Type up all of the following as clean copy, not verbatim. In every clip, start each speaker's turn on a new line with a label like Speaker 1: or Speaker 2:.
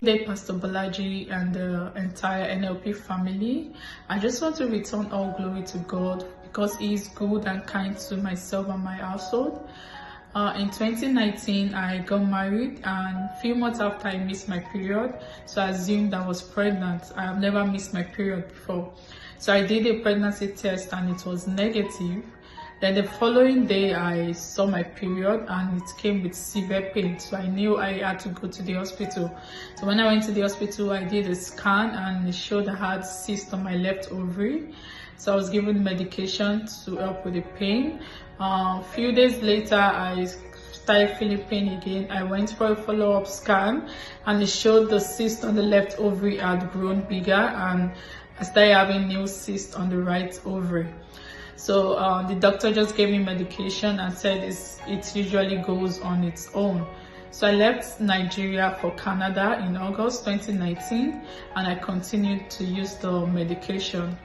Speaker 1: Day, Pastor Bolaji and the entire NLP family. I just want to return all glory to God because He is good and kind to myself and my household. In 2019, I got married, and a few months after I missed my period, so I assumed I was pregnant. I have never missed my period before. So I did a pregnancy test and it was negative. Then the following day, I saw my period and it came with severe pain. So I knew I had to go to the hospital. So when I went to the hospital, I did a scan and it showed I had cyst on my left ovary. So I was given medication to help with the pain. A few days later, I started feeling pain again. I went for a follow-up scan and it showed the cyst on the left ovary had grown bigger, and I started having new cyst on the right ovary. So the doctor just gave me medication and said it usually goes on its own. So I left Nigeria for Canada in August 2019 and I continued to use the medication.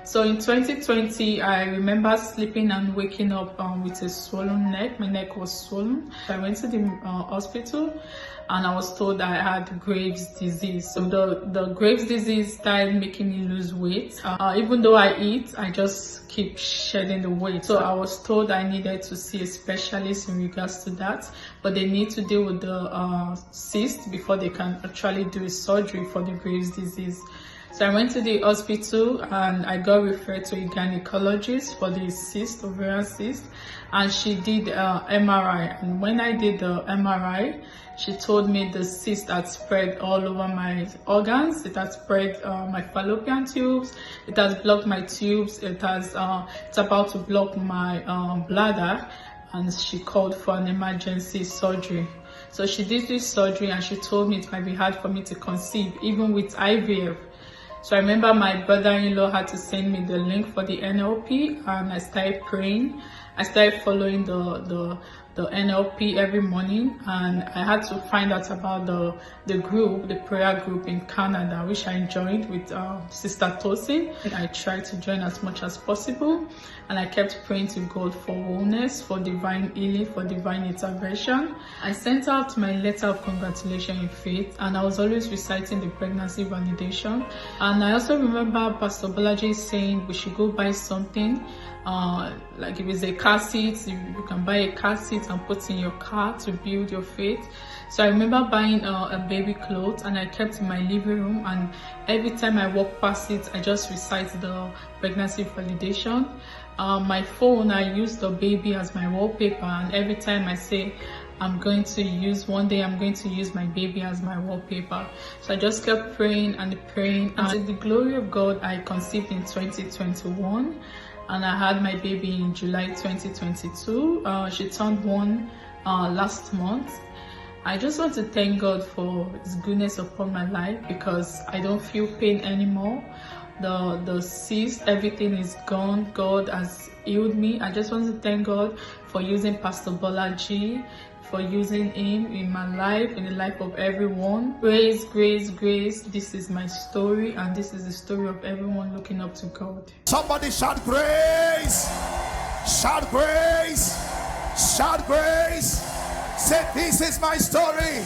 Speaker 1: So in 2020, I remember sleeping and waking up with a swollen neck. My neck was swollen. I went to the hospital and I was told I had Graves' disease. So the Graves' disease started making me lose weight. Even though I eat, I just keep shedding the weight. So I was told I needed to see a specialist in regards to that, but they need to deal with the cyst before they can actually do a surgery for the Graves' disease. So I went to the hospital and I got referred to a gynecologist for the cyst, ovarian cyst, and she did MRI. And when I did the MRI, she told me the cyst had spread all over my organs. It had spread my fallopian tubes. It has blocked my tubes. It's about to block my bladder, and she called for an emergency surgery. So she did this surgery and she told me it might be hard for me to conceive, even with IVF. So I remember my brother-in-law had to send me the link for the NLP, and I started praying. I started following the NLP every morning, and I had to find out about the group, the prayer group in Canada, which I joined with Sister Tosin. I tried to join as much as possible, and I kept praying to God for wholeness, for divine healing, for divine intervention. I sent out my letter of congratulations in faith, and I was always reciting the pregnancy validation. And I also remember Pastor Bolaji saying we should go buy something, like if it's a car seat, you can buy a car seat and put in your car to build your faith. So I remember buying a baby clothes, and I kept in my living room, and every time I walk past it, I just recite the pregnancy validation. My phone, I use the baby as my wallpaper, and every time I say one day I'm going to use my baby as my wallpaper. So I just kept praying and praying, and to the glory of God, I conceived in 2021. And I had my baby in July 2022. She turned 1 last month. I just want to thank God for His goodness upon my life, because I don't feel pain anymore. The cyst, everything is gone. God has healed me. I just want to thank God for using Pastor Bolaji, for using him in my life, in the life of everyone. Grace, grace, grace. This is my story, and this is the story of everyone looking up to God.
Speaker 2: Somebody shout grace! Shout grace! Shout grace! Say, this is my story.